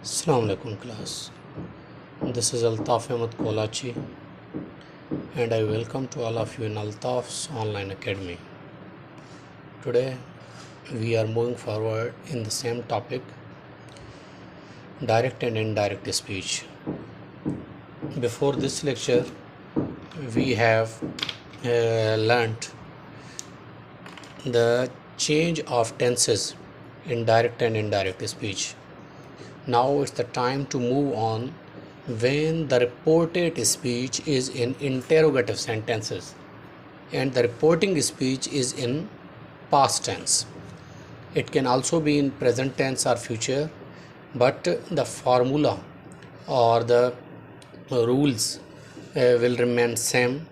Assalamu alaikum class. This is Altaf Ahmed Kolachi and I welcome to all of you in Altaf's online academy. Today we are moving forward in the same topic, direct and indirect speech. Before this lecture we have learnt the change of tenses in direct and indirect speech. Now it's the time to move on when the reported speech is in interrogative sentences and the reporting speech is in past tense. It can also be in present tense or future, but the formula or the rules will remain same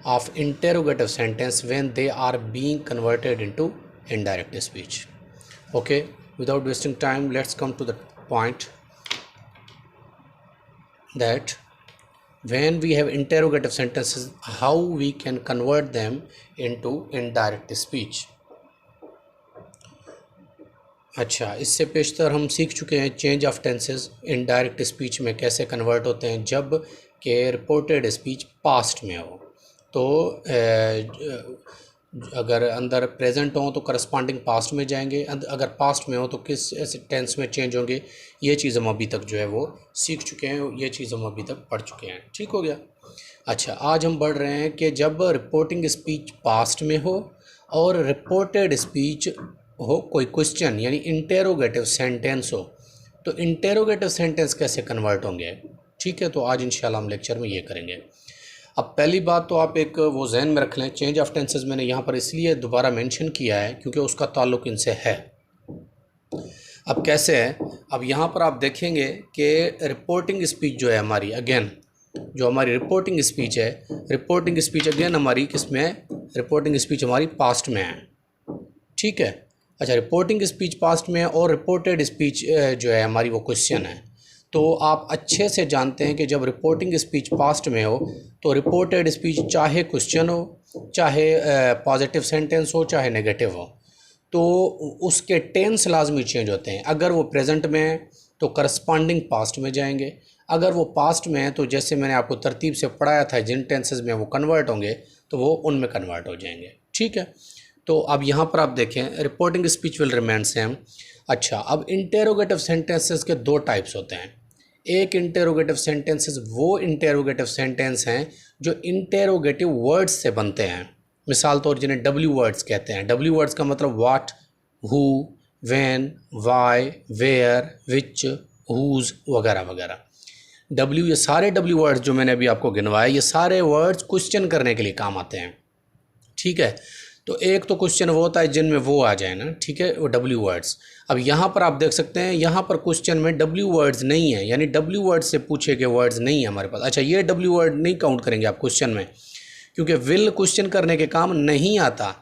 of interrogative sentence when they are being converted into indirect speech. Okay, without wasting time, let's come to the point that when we have interrogative sentences, how we can convert them into indirect speech. अच्छा, इससे पेशतर हम सीख चुके हैं change of tenses indirect speech में कैसे convert होते हैं जब के रिपोर्टेड स्पीच पास्ट में हो। तो अगर अंदर प्रेजेंट हो तो करस्पॉन्डिंग पास्ट में जाएंगे, अगर पास्ट में हो तो किस ऐसे टेंस में चेंज होंगे। ये चीज़ हम अभी तक जो है वो सीख चुके हैं, ये चीज़ हम अभी तक पढ़ चुके हैं। ठीक हो गया। अच्छा, आज हम बढ़ रहे हैं कि जब रिपोर्टिंग स्पीच पास्ट में हो और रिपोर्टेड स्पीच हो कोई क्वेश्चन यानी इंटेरोगेटिव सेंटेंस हो, तो इंटेरोगेटिव सेंटेंस कैसे कन्वर्ट होंगे। ठीक है, तो आज इंशाल्लाह हम लेक्चर में ये करेंगे। अब पहली बात तो आप एक वो जहन में रख लें, चेंज ऑफ टेंसेस मैंने यहाँ पर इसलिए दोबारा मेंशन किया है क्योंकि उसका ताल्लुक़ इनसे है। अब कैसे है, अब यहाँ पर आप देखेंगे कि रिपोर्टिंग स्पीच जो है हमारी, अगेन जो हमारी रिपोर्टिंग स्पीच है, रिपोर्टिंग स्पीच अगेन हमारी किस में है, रिपोर्टिंग स्पीच हमारी पास्ट में है। ठीक है। अच्छा, रिपोर्टिंग स्पीच पास्ट में है और रिपोर्टेड स्पीच जो है हमारी वो क्वेश्चन है। तो आप अच्छे से जानते हैं कि जब रिपोर्टिंग स्पीच पास्ट में हो तो रिपोर्टेड स्पीच चाहे क्वेश्चन हो, चाहे पॉजिटिव सेंटेंस हो, चाहे नेगेटिव हो, तो उसके टेंस लाजमी चेंज होते हैं। अगर वो प्रेजेंट में है तो करस्पॉन्डिंग पास्ट में जाएंगे, अगर वो पास्ट में है तो जैसे मैंने आपको तरतीब से पढ़ाया था जिन टेंसेस में वो कन्वर्ट होंगे तो वो उनमें कन्वर्ट हो जाएंगे। ठीक है। तो अब यहाँ पर आप देखें reporting speech will remain same. अच्छा, अब इंटेरोगेटिव सेंटेंसेस के दो टाइप्स होते हैं। एक इंटेरोगेटिव सेंटेंसेस वो इंटेरोगेटिव सेंटेंस हैं जो इंटेरोगेटिव वर्ड्स से बनते हैं। मिसाल तौर जिन्हें डब्ल्यू वर्ड्स कहते हैं। डब्ल्यू वर्ड्स का मतलब what, who, when, why, where, which, whose वगैरह वगैरह। डब्ल्यू, ये सारे डब्ल्यू वर्ड्स जो मैंने अभी आपको गिनवाए, ये सारे वर्ड्स क्वेश्चन करने के लिए काम आते हैं। ठीक है। तो एक तो क्वेश्चन वो होता है जिनमें वो आ जाए ना, ठीक है, वो डब्ल्यू वर्ड्स। अब यहाँ पर आप देख सकते हैं यहाँ पर क्वेश्चन में डब्ल्यू वर्ड्स नहीं है, यानी डब्ल्यू वर्ड्स से पूछे गए वर्ड्स नहीं है हमारे पास। अच्छा, ये डब्ल्यू वर्ड नहीं काउंट करेंगे आप क्वेश्चन में क्योंकि विल क्वेश्चन करने के काम नहीं आता।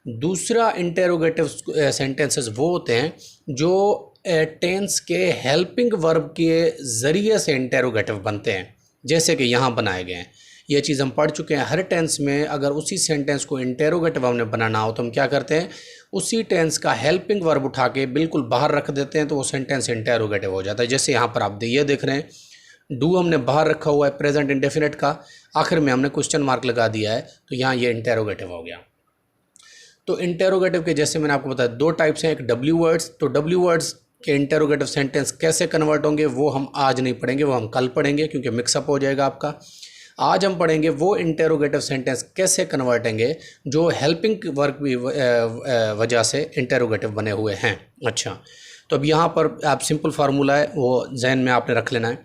दूसरा इंटेरोगेटिव सेंटेंसेस वो होते हैं जो टेंस के हेल्पिंग वर्ब के ज़रिए से इंटेरोगेटिव बनते हैं, जैसे कि यहाँ बनाए गए हैं। ये चीज़ हम पढ़ चुके हैं। हर टेंस में अगर उसी सेंटेंस को इंटेरोगेटिव हमने बनाना हो तो हम क्या करते हैं, उसी टेंस का हेल्पिंग वर्ब उठा के बिल्कुल बाहर रख देते हैं तो वो सेंटेंस इंटेरोगेटिव हो जाता है। जैसे यहाँ पर आप ये देख रहे हैं, डू हमने बाहर रखा हुआ है प्रेजेंट इंडेफिनिट का, आखिर में हमने क्वेश्चन मार्क लगा दिया है तो यहाँ ये इंटेरोगेटिव हो गया। तो इंटेरोगेटिव के जैसे मैंने आपको बताया दो टाइप्स हैं, एक डब्ल्यू वर्ड्स। तो डब्ल्यू वर्ड्स के इंटेरोगेटिव सेंटेंस कैसे कन्वर्ट होंगे वो हम आज नहीं पढ़ेंगे, वो हम कल पढ़ेंगे क्योंकि मिक्सअप हो जाएगा आपका। आज हम पढ़ेंगे वो इंटेरोगेटिव सेंटेंस कैसे कन्वर्ट होंगे जो हेल्पिंग वर्क की वजह से इंटेरोगेटिव बने हुए हैं। अच्छा, तो अब यहाँ पर आप सिंपल फार्मूला है वो जहन में आपने रख लेना है।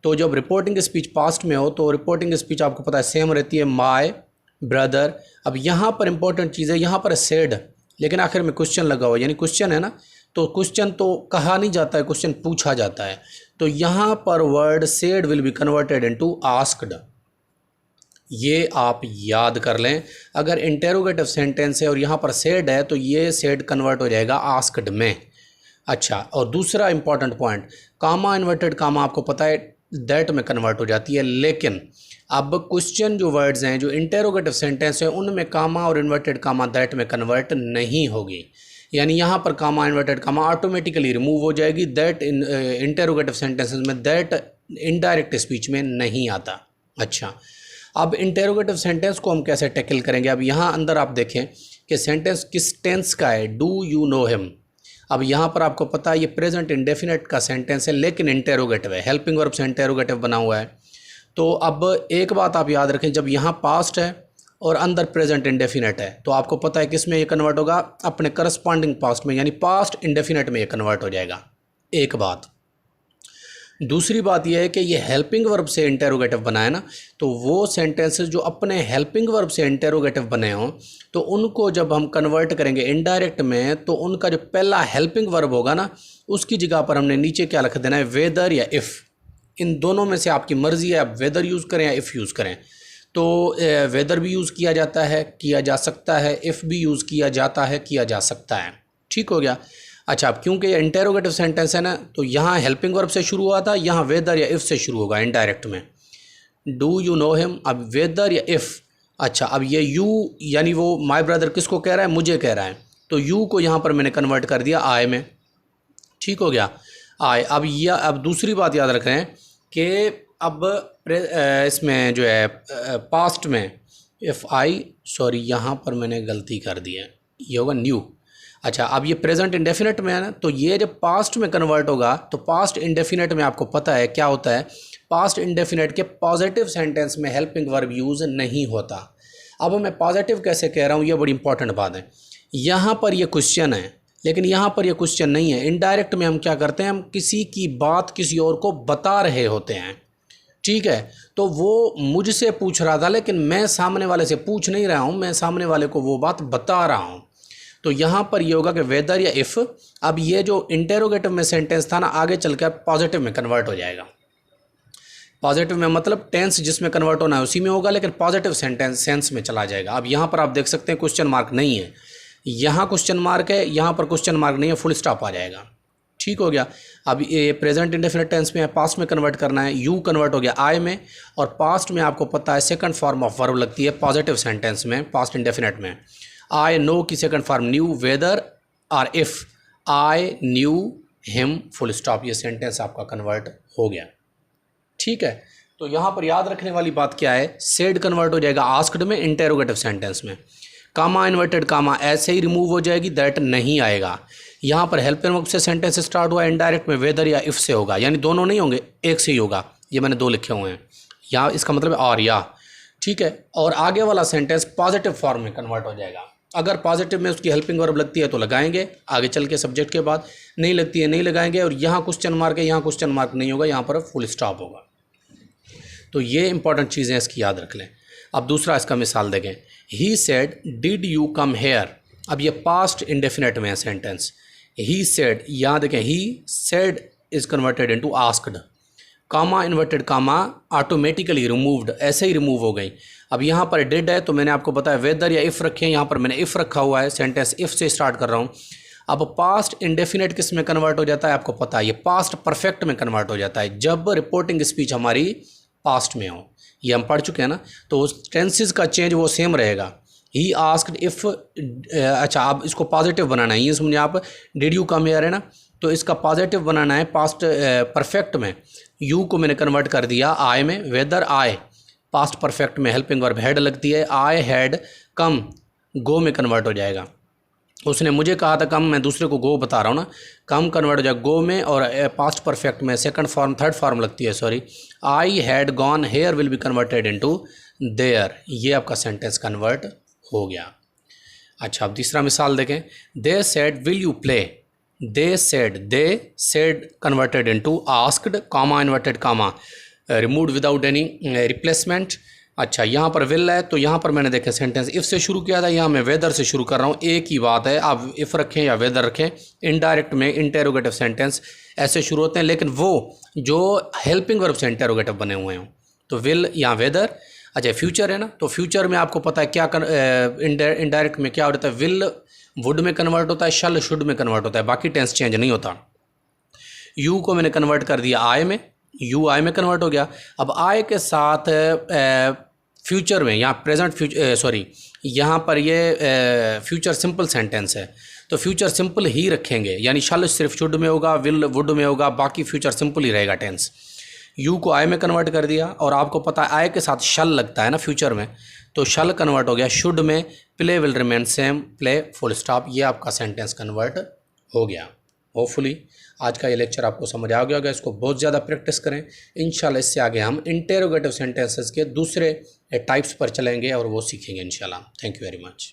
तो जब रिपोर्टिंग स्पीच पास्ट में हो तो रिपोर्टिंग स्पीच आपको पता है सेम रहती है, माय ब्रदर। अब यहाँ पर इंपॉर्टेंट चीज़ है, यहाँ पर सेड लेकिन आखिर में क्वेश्चन लगा हुआ, यानी क्वेश्चन है ना, तो क्वेश्चन तो कहा नहीं जाता है, क्वेश्चन पूछा जाता है। तो यहाँ पर word said will be converted into asked. ये आप याद कर लें, अगर इंटेरोगेटिव सेंटेंस है और यहाँ पर सेड है तो ये सेड कन्वर्ट हो जाएगा आस्क्ड में। अच्छा, और दूसरा इंपॉर्टेंट पॉइंट, कामा इन्वर्टेड कामा आपको पता है दैट में कन्वर्ट हो जाती है, लेकिन अब क्वेश्चन जो वर्ड्स हैं जो इंटेरोगेटिव सेंटेंस है उनमें कामा और इन्वर्टेड कामा दैट में कन्वर्ट नहीं होगी। यानी यहाँ पर कामा इन्वर्टेड कामा ऑटोमेटिकली रिमूव हो जाएगी। दैट इन इंटेरोगेटिव सेंटेंसेस में दैट इनडायरेक्ट स्पीच में नहीं आता। अच्छा, अब इंटेरोगेटिव सेंटेंस को हम कैसे टैकल करेंगे। अब यहाँ अंदर आप देखें कि सेंटेंस किस टेंस का है, डू यू नो हिम। अब यहाँ पर आपको पता है ये प्रेजेंट इंडेफिनेट का सेंटेंस है लेकिन इंटेरोगेटिव है, हेल्पिंग वर्ब से इंटेरोगेटिव बना हुआ है। तो अब एक बात आप याद रखें, जब यहाँ पास्ट है और अंदर प्रेजेंट इंडेफिनेट है तो आपको पता है किस में ये कन्वर्ट होगा, अपने करस्पॉन्डिंग पास्ट में, यानी पास्ट इंडेफिनेट में ये कन्वर्ट हो जाएगा। एक बात। दूसरी बात यह है कि ये हेल्पिंग वर्ब से इंटेरोगेटिव बना है ना, तो वो सेंटेंसेस जो अपने हेल्पिंग वर्ब से इंटेरोगेटिव बने हों तो उनको जब हम कन्वर्ट करेंगे इनडायरेक्ट में तो उनका जो पहला हेल्पिंग वर्ब होगा ना उसकी जगह पर हमने नीचे क्या लिख देना है, वेदर या इफ़। इन दोनों में से आपकी मर्ज़ी है, आप वेदर यूज़ करें या इफ़ यूज़ करें। तो वेदर भी यूज़ किया जाता है, किया जा सकता है, इफ़ भी यूज़ किया जाता है, किया जा सकता है। ठीक हो गया। अच्छा, अब क्योंकि ये इंटेरोगेटिव सेंटेंस है ना तो यहाँ हेल्पिंग वर्ब से शुरू हुआ था, यहाँ वेदर या इफ़ से शुरू होगा इनडायरेक्ट में। डू यू नो हिम, अब वेदर या इफ़। अच्छा, अब ये यू यानी वो माय ब्रदर किसको कह रहा है, मुझे कह रहा है, तो यू को यहाँ पर मैंने कन्वर्ट कर दिया आई में। ठीक हो गया, आई। अब दूसरी बात याद रख रहे हैं कि अब इसमें जो है पास्ट में इफ़ आई, सॉरी यहाँ पर मैंने गलती कर दी है, ये होगा न्यू। अच्छा, अब ये प्रेजेंट इंडेफिनेट में है ना, तो ये जब पास्ट में कन्वर्ट होगा तो पास्ट इंडेफिनेट में आपको पता है क्या होता है, पास्ट इंडेफिनेट के पॉजिटिव सेंटेंस में हेल्पिंग वर्ब यूज़ नहीं होता। अब मैं पॉजिटिव कैसे कह रहा हूँ, ये बड़ी इंपॉर्टेंट बात है। यहाँ पर ये क्वेश्चन है लेकिन यहाँ पर ये क्वेश्चन नहीं है। इनडायरेक्ट में हम क्या करते हैं, हम किसी की बात किसी और को बता रहे होते हैं। ठीक है, तो वो मुझसे पूछ रहा था लेकिन मैं सामने वाले से पूछ नहीं रहा हूँ, मैं सामने वाले को वो बात बता रहा हूँ। तो यहाँ पर ये होगा कि वेदर या इफ़। अब ये जो इंटेरोगेटिव में सेंटेंस था ना आगे चल कर पॉजिटिव में कन्वर्ट हो जाएगा। पॉजिटिव में मतलब टेंस जिसमें कन्वर्ट होना है उसी में होगा लेकिन पॉजिटिव सेंस में चला जाएगा। अब यहाँ पर आप देख सकते हैं क्वेश्चन मार्क नहीं है, यहाँ क्वेश्चन मार्क है, यहाँ पर क्वेश्चन मार्क नहीं है, फुल स्टॉप आ जाएगा। ठीक हो गया। अब ये प्रेजेंट इंडेफिनिट टेंस में है, पास्ट में कन्वर्ट करना है, यू कन्वर्ट हो गया आई में, और पास्ट में आपको पता है सेकंड फॉर्म ऑफ वर्ब लगती है पॉजिटिव सेंटेंस में, पास्ट इंडेफिनिट में। आई नो की सेकंड फॉर्म न्यू, वेदर और if, I knew him, full stop, ये सेंटेंस आपका कन्वर्ट हो गया। ठीक है, तो यहाँ पर याद रखने वाली बात क्या है, सेड कन्वर्ट हो जाएगा आस्क्ड में, इंटेरोगेटिव सेंटेंस में। कामा इन्वर्टेड कामा ऐसे ही रिमूव हो जाएगी, दैट नहीं आएगा। यहाँ पर हेल्पिंग वर्ब से सेंटेंस स्टार्ट हुआ, इनडायरेक्ट में वेदर या इफ़ से होगा, यानी दोनों नहीं होंगे, एक से ही होगा। ये मैंने दो लिखे हुए हैं यहाँ, इसका मतलब है और या। ठीक है, और आगे वाला सेंटेंस पॉजिटिव फॉर्म में कन्वर्ट हो जाएगा। अगर पॉजिटिव में उसकी हेल्पिंग वर्ब लगती है तो लगाएंगे आगे चल के सब्जेक्ट के बाद, नहीं लगती है नहीं लगाएंगे। और यहाँ क्वेश्चन मार्क है, यहाँ क्वेश्चन मार्क नहीं होगा, यहाँ पर फुल स्टॉप होगा। तो ये इंपॉर्टेंट चीज़ें इसकी याद रख लें। अब दूसरा इसका मिसाल देखें, he said did you come here. अब ये पास्ट इंडेफिनेट में है सेंटेंस, ही सेड, यहाँ देखें he said is converted into asked, comma inverted comma automatically removed, ऐसे ही रिमूव हो गई। अब यहाँ पर डिड है तो मैंने आपको बताया वेदर या इफ़ रखे हैं, यहाँ पर मैंने इफ़ रखा हुआ है, सेंटेंस इफ़ से स्टार्ट कर रहा हूँ। अब पास्ट इंडेफिनेट किस में कन्वर्ट हो जाता है आपको पता है, ये पास्ट परफेक्ट में कन्वर्ट हो जाता है जब रिपोर्टिंग स्पीच हमारी पास्ट में हो, ये हम पढ़ चुके हैं ना। तो उस टेंसेस का चेंज वो सेम रहेगा। ही आस्क्ड इफ़, अच्छा अब इसको पॉजिटिव बनाना है, ये समझे आप, डिड यू कम हियर है ना, तो इसका पॉजिटिव बनाना है पास्ट परफेक्ट में। यू को मैंने कन्वर्ट कर दिया आई में, वेदर आई, पास्ट परफेक्ट में हेल्पिंग वर्ब हैड लगती है, आई हैड कम, गो में कन्वर्ट हो जाएगा। उसने मुझे कहा था कम, मैं दूसरे को गो बता रहा हूँ ना, कम कन्वर्ट हो जाएगा गो में, और पास्ट परफेक्ट में सेकंड फॉर्म थर्ड फॉर्म लगती है, sorry, I had gone here will be converted into there, ये आपका सेंटेंस कन्वर्ट हो गया। अच्छा, अब तीसरा मिसाल देखें, they said will you play, they said converted into asked, comma inverted comma removed without any replacement. अच्छा, यहाँ पर विल है तो यहाँ पर मैंने देखे सेंटेंस इफ़ से शुरू किया था, यहाँ मैं वेदर से शुरू कर रहा हूँ, एक ही बात है, आप इफ़ रखें या वेदर रखें, इनडायरेक्ट में इंटेरोगेटिव सेंटेंस ऐसे शुरू होते हैं, लेकिन वो जो हेल्पिंग वर्ब से इंटेरोगेटिव बने हुए हों, तो विल या वेदर। अच्छा, फ्यूचर है ना, तो फ्यूचर में आपको पता है क्या इनडायरेक्ट में क्या होता है, विल वुड में कन्वर्ट होता है, शल शुड में कन्वर्ट होता है, बाकी टेंस चेंज नहीं होता। यू को मैंने कन्वर्ट कर दिया आई में, यू आई में कन्वर्ट हो गया। अब आई के साथ फ्यूचर में, यहाँ प्रेजेंट फ्यूचर, सॉरी यहाँ पर ये फ्यूचर सिंपल सेंटेंस है, तो फ्यूचर सिंपल ही रखेंगे, यानी शल सिर्फ शुड में होगा, विल वुड में होगा, बाकी फ्यूचर सिंपल ही रहेगा टेंस। यू को आई में कन्वर्ट कर दिया, और आपको पता है आई के साथ शल लगता है ना फ्यूचर में, तो शल कन्वर्ट हो गया शुड में, play will remain same, play full stop, ये आपका सेंटेंस कन्वर्ट हो गया। होपफुली आज का ये लेक्चर आपको समझ आ गया होगा, इसको बहुत ज़्यादा प्रैक्टिस करें। इंशाल्लाह इससे आगे हम इंटेरोगेटिव सेंटेंसेस के दूसरे टाइप्स पर चलेंगे और वो सीखेंगे इंशाल्लाह। Thank you very much.